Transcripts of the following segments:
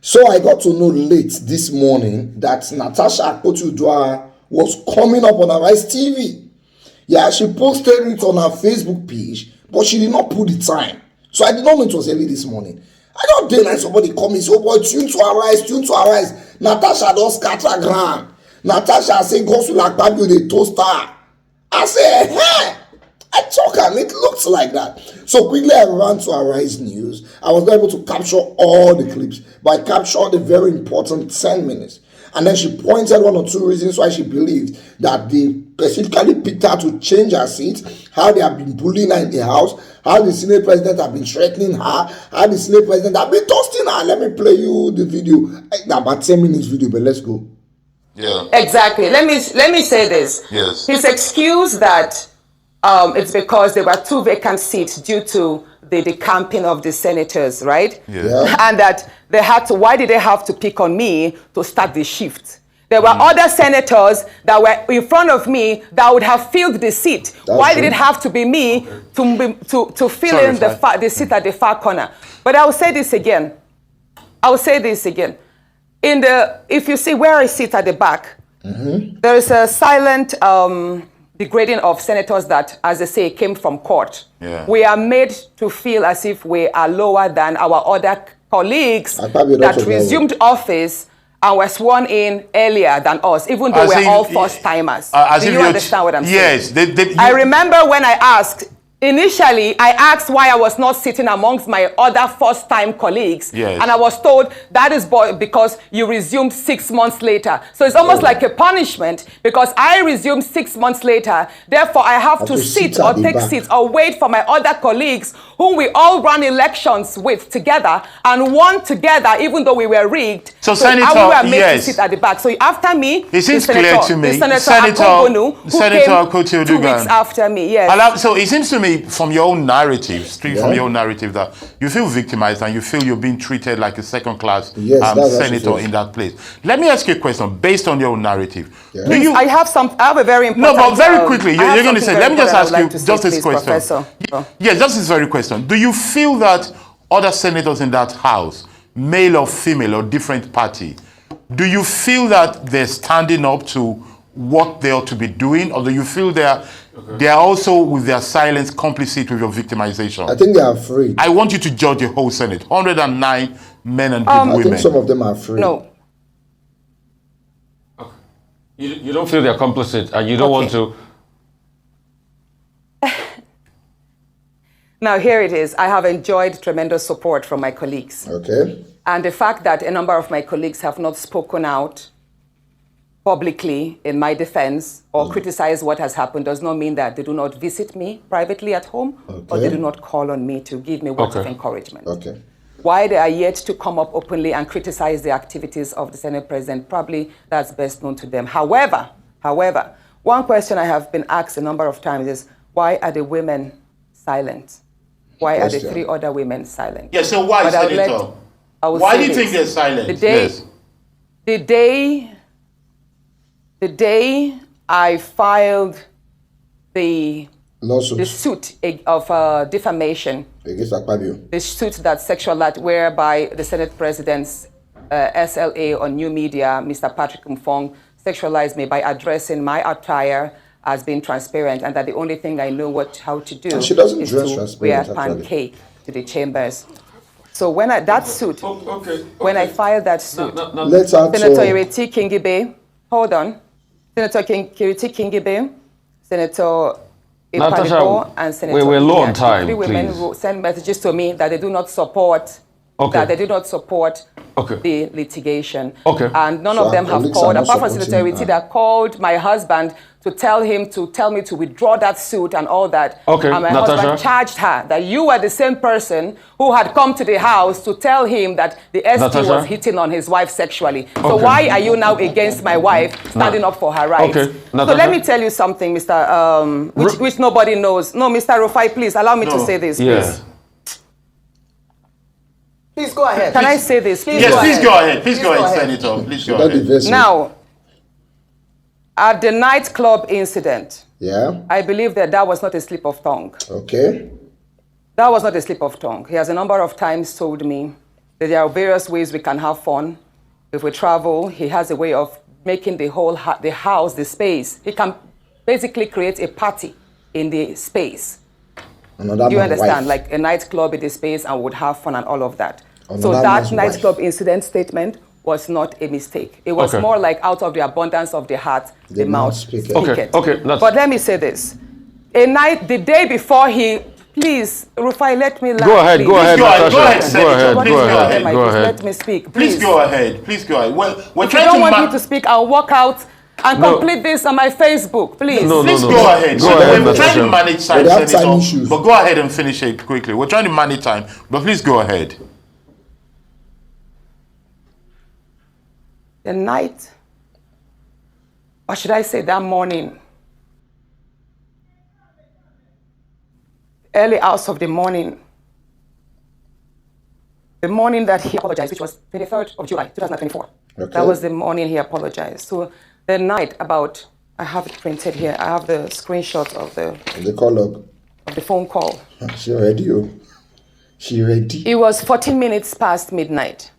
So I got to know late this morning that Natasha Akpoti-Uduaghan was coming up on Arise TV. Yeah, she posted it on her Facebook page, but she did not put the time. So I did not know it was early this morning. I don't dare like somebody come and say, oh boy, tune to Arise. Natasha don scatter ground. Natasha say Godswill Akpabio dey toast her. I say, hey, I talk and it looks like that. So quickly I ran to Arise News. I was not able to capture all the clips, but I captured the very important 10 minutes. And then she pointed one or two reasons why she believed that they specifically picked her to change her seat, how they have been bullying her in the house, how the Senate President have been threatening her, how the Senate President have been toasting her. Let me play you the video. About 10 minutes video, but let's go. Yeah. Exactly. Let me say this. Yes. His excuse that it's because there were 2 vacant seats due to the decamping of the senators, right? Yeah. And that they had to, why did they have to pick on me to start the shift? There were other senators that were in front of me that would have filled the seat. Why did it have to be me to fill in the seat at the far corner? But I will say this again. If you see where I sit at the back, there is a silent degrading of senators that, as they say, came from court. Yeah. We are made to feel as if we are lower than our other colleagues that resumed office and were sworn in earlier than us, even though we're all first-timers. Do you understand what I'm saying? Yes. I remember when I asked, initially, I asked why I was not sitting amongst my other first-time colleagues. Yes. And I was told that is because you resumed 6 months later. So it's almost like a punishment because I resumed 6 months later. Therefore, I have to sit or take seats or wait for my other colleagues whom we all ran elections with together and won together, even though we were rigged. So Senator, we were made to sit at the back. So after me, it seems clear to me. Senator Akpoti-Uduaghan, 2 weeks after me. Yes. So it seems to me from your own narrative, from your own narrative, that you feel victimized and you feel you're being treated like a second-class senator in that place. Let me ask you a question based on your own narrative. Yeah. Please, I have a very important... No, but very quickly, you're going to say, let me just ask you just this question. Professor. Yes, just this very question. Do you feel that other senators in that house, male or female or different party, do you feel that they're standing up to what they ought to be doing, or do you feel they are also with their silence complicit with your victimization? I think they are afraid. I want you to judge the whole Senate. 109 men and women. I think some of them are afraid. No. You don't feel they're complicit and you don't want to... Now, here it is. I have enjoyed tremendous support from my colleagues. Okay. And the fact that a number of my colleagues have not spoken out publicly in my defense or criticized what has happened does not mean that they do not visit me privately at home or they do not call on me to give me words of encouragement. Okay. Why they are yet to come up openly and criticize the activities of the Senate President, probably that's best known to them. However, one question I have been asked a number of times is, why are the women silent? Why are the 3 other women silent? Yeah, so why, Senator? Why do you think they're silent? The day I filed the suit of defamation against Akpabio, the suit that sexual whereby the Senate President's SLA on new media, Mr. Patrick Mfong, sexualized me by addressing my attire as being transparent, and that the only thing I know how to do is to wear pancake to the chambers. So when I filed that suit, Senator Ireti Kingibe, hold on, Senator Ireti Kingibe, Senator Natasha, and Senator we're low on time, 3 women who send messages to me that they do not support the litigation. And none of them have called, apart from Senator Ireti, that called my husband to tell me to withdraw that suit and all that. And my husband charged her that you were the same person who had come to the house to tell him that the ST was hitting on his wife sexually. So why are you now against my wife standing up for her rights? So let me tell you something, Mr. which nobody knows. No, Mr. Rufai, please allow me to say this, please. Please go ahead. Can I say this? Please please go ahead. Please go ahead, Senator. Please go ahead. Now, at the nightclub incident, I believe that was not a slip of tongue. Okay. That was not a slip of tongue. He has a number of times told me There are various ways we can have fun. If we travel, he has a way of making the whole the house, the space. He can basically create a party in the space. Do you understand? Like a nightclub in the space, and would have fun and all of that. So that nightclub incident statement was not a mistake. It was more like out of the abundance of the heart, the mouth speaketh. Okay. But let me say this. The day before please, Rufai, let me laugh. Go ahead, Natasha. Go ahead. Let me speak. Please go ahead. Please go ahead. We're if you don't want me to speak, I'll walk out and complete this on my Facebook, please. Please go ahead. We're trying to manage time, but go ahead and finish it quickly. We're trying to manage time, but please go ahead. The night, or should I say that morning, early hours of the morning that he apologized, which was 23rd of July, 2024. That was the morning he apologized. So the night about, I have it printed here, I have the screenshot of the call-up. Of the phone call. She ready. It was 14 minutes past midnight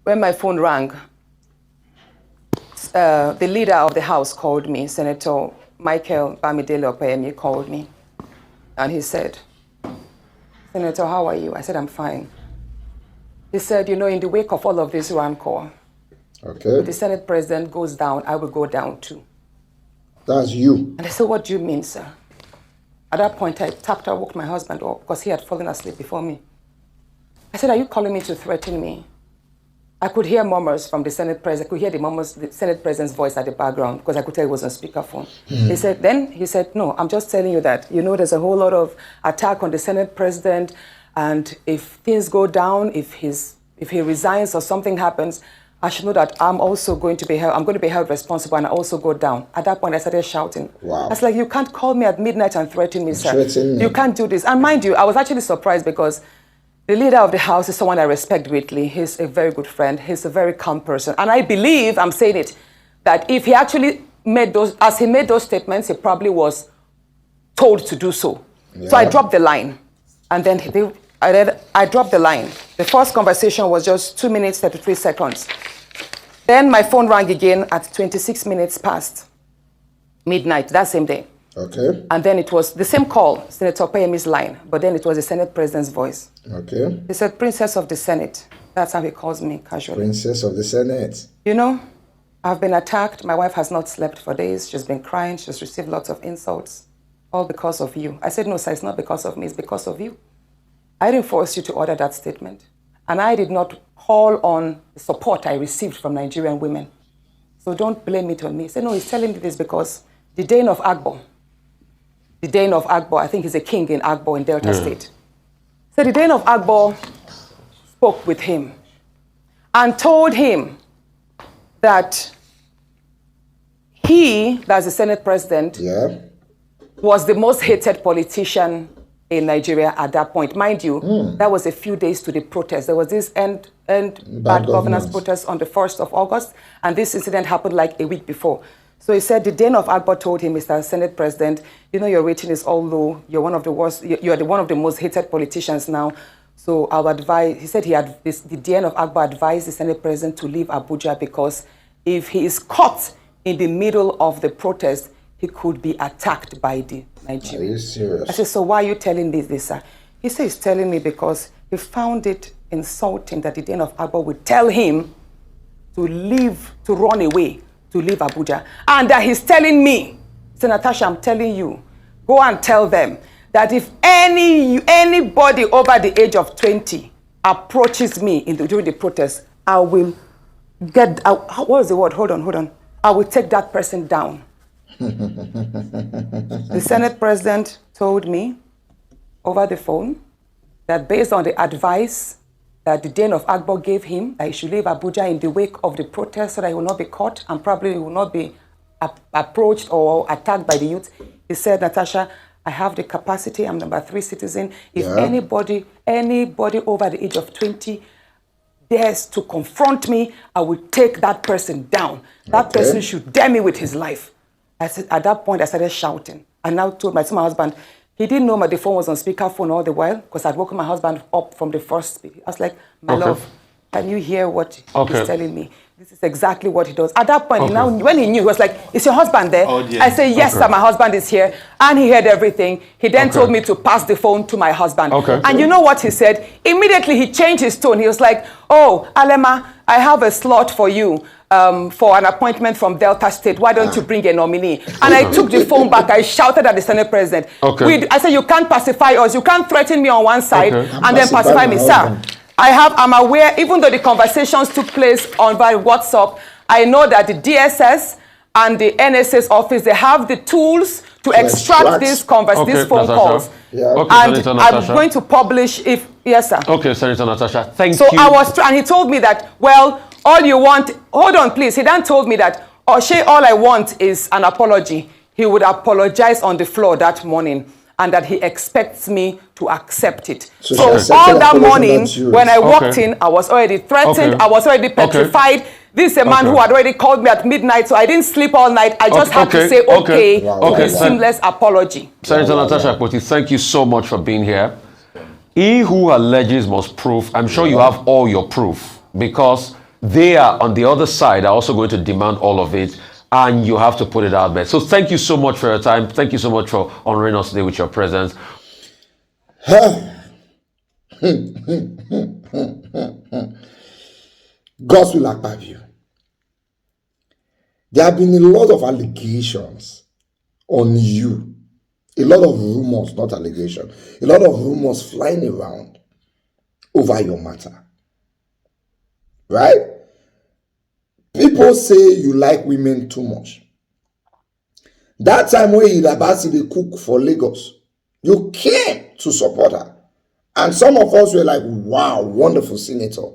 when my phone rang. The leader of the House called me, Senator Michael Bamidele Opeyemi called me. And he said, Senator, how are you? I said, I'm fine. He said, in the wake of all of this rancor, if the Senate President goes down, I will go down too. That's you. And I said, what do you mean, sir? At that point, I woke my husband up because he had fallen asleep before me. I said, are you calling me to threaten me? I could hear murmurs from the Senate President. I could hear the Senate President's voice at the background because I could tell it was on speakerphone. He said, no, I'm just telling you that, there's a whole lot of attack on the Senate President, and if things go down, if he resigns or something happens, I should know that I'm going to be held responsible, and I also go down. At that point, I started shouting. Wow. I was like, you can't call me at midnight and threaten me, sir. You can't do this. And mind you, I was actually surprised because the leader of the House is someone I respect greatly. He's a very good friend. He's a very calm person. And I believe, I'm saying it, that if he actually made those statements, he probably was told to do so. Yeah. So I dropped the line. And then I dropped the line. The first conversation was just 2 minutes, 33 seconds. Then my phone rang again at 26 minutes past midnight that same day. Okay. And then it was the same call, Senator Opeyemi's line, but then it was the Senate President's voice. Okay. He said, Princess of the Senate. That's how he calls me casually. Princess of the Senate. I've been attacked. My wife has not slept for days. She's been crying. She's received lots of insults, all because of you. I said, no, sir, it's not because of me. It's because of you. I didn't force you to order that statement. And I did not call on the support I received from Nigerian women. So don't blame it on me. He said, no, he's telling me this because the Dane of Agbo, I think he's a king in Agbo in Delta State. So the Dane of Agbo spoke with him and told him that that's the Senate President, was the most hated politician in Nigeria at that point. Mind you, that was a few days to the protest. There was this end bad governance protest on the 1st of August, and this incident happened like a week before. So he said the Dane of Agbo told him, Mr. Senate President, your rating is all low. You're one of the worst. You're one of the most hated politicians now. So I would advise. He said the Dane of Agbo advised the Senate President to leave Abuja because if he is caught in the middle of the protest, he could be attacked by the Nigerians. Are you serious? I said, so why are you telling me this, sir? He said he's telling me because he found it insulting that the Dane of Agbo would tell him to leave, to run away, to leave Abuja. And that he's telling me, so Natasha, I'm telling you, go and tell them that if anybody over the age of 20 approaches me during the protest, I will what was the word? Hold on. I will take that person down. The Senate President told me over the phone that based on the advice that the Dane of Agbo gave him, that he should leave Abuja in the wake of the protest so that he will not be caught and probably will not be approached or attacked by the youth. He said, Natasha, I have the capacity, I'm number 3 citizen. If anybody over the age of 20 dares to confront me, I will take that person down. That person should dare me with his life. I said, at that point, I started shouting. I now told my husband, He didn't know the phone was on speakerphone all the while because I'd woken my husband up from the first speak. I was like, my love, can you hear what he's telling me? This is exactly what he does. At that point, now when he knew, he was like, is your husband there? Oh, yeah. I said, yes, sir, my husband is here. And he heard everything. He then told me to pass the phone to my husband. And you know what he said? Immediately, he changed his tone. He was like, oh, Alema, I have a slot for you. For an appointment from Delta State, why don't you bring a nominee? And I took the phone back. I shouted at the Senate President. I said, you can't pacify us. You can't threaten me on one side and then pacify me, sir. I'm aware, even though the conversations took place on via WhatsApp, I know that the DSS and the NSA's office, they have the tools to extract these phone calls. And I'm going to publish if, yes, sir. Okay, Senator Natasha, thank you. So and he told me that, well, all you want, hold on, please. He then told me that, Oshay, all I want is an apology. He would apologize on the floor that morning and that he expects me to accept it. So all that morning, when I walked in, I was already threatened. I was already petrified. This is a man who had already called me at midnight, so I didn't sleep all night. I just had to say, a seamless apology. Senator Natasha Akpoti, thank you so much for being here. He who alleges must prove. I'm sure you have all your proof because they are on the other side are also going to demand all of it, and you have to put it out there. So thank you so much for your time. Thank you so much for honoring us today with your presence. Godswill Akpabio. There have been a lot of allegations on you. A lot of rumors, not allegations. A lot of rumors flying around over your matter. Right? People say you like women too much. That time when Idabasi the cook for Lagos, you came to support her. And some of us were like, wow, wonderful senator.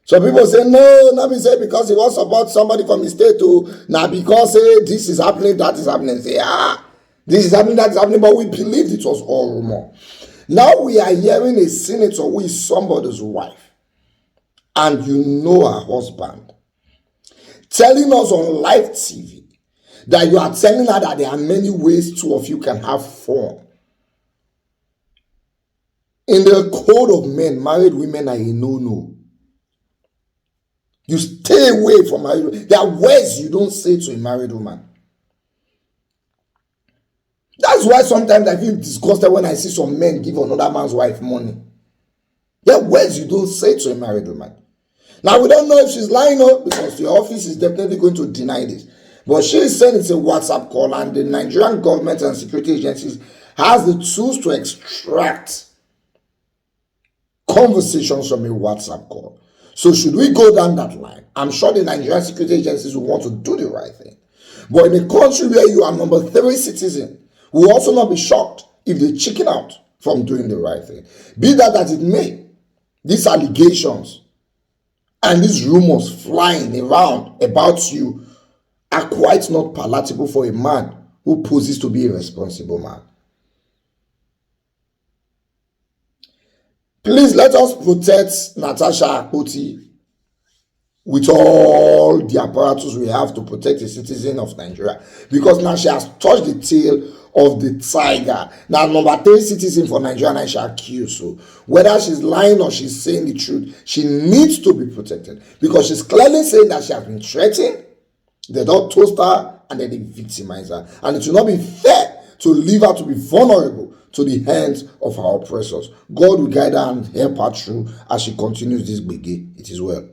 So people say, no, not be say because he wants to support somebody from his state too. Now because this is happening, that is happening. Say, this is happening, that is happening. But we believed it was all rumor. Now we are hearing a senator who is somebody's wife. And you know her husband. Telling us on live TV that you are telling her that there are many ways two of you can have fun. In the code of men, married women are a no-no. You stay away from married women. There are words you don't say to a married woman. That's why sometimes I feel disgusted when I see some men give another man's wife money. There are words you don't say to a married woman. Now, we don't know if she's lying up because the office is definitely going to deny this. But she is saying it's a WhatsApp call and the Nigerian government and security agencies has the tools to extract conversations from a WhatsApp call. So should we go down that line? I'm sure the Nigerian security agencies will want to do the right thing. But in a country where you are number 3 citizen, we will also not be shocked if they chicken out from doing the right thing. Be that as it may, these allegations and these rumors flying around about you are quite not palatable for a man who poses to be a responsible man. Please let us protect Natasha Akpoti with all the apparatus we have to protect a citizen of Nigeria. Because now she has touched the tail of the tiger. Now, number 3 citizen for Nigeria, and I shall accuse. So whether she's lying or she's saying the truth, she needs to be protected. Because she's clearly saying that she has been threatened, they don't toast her, and then they victimize her. And it will not be fair to leave her to be vulnerable to the hands of our oppressors. God will guide her and help her through as she continues this biggie. It is well.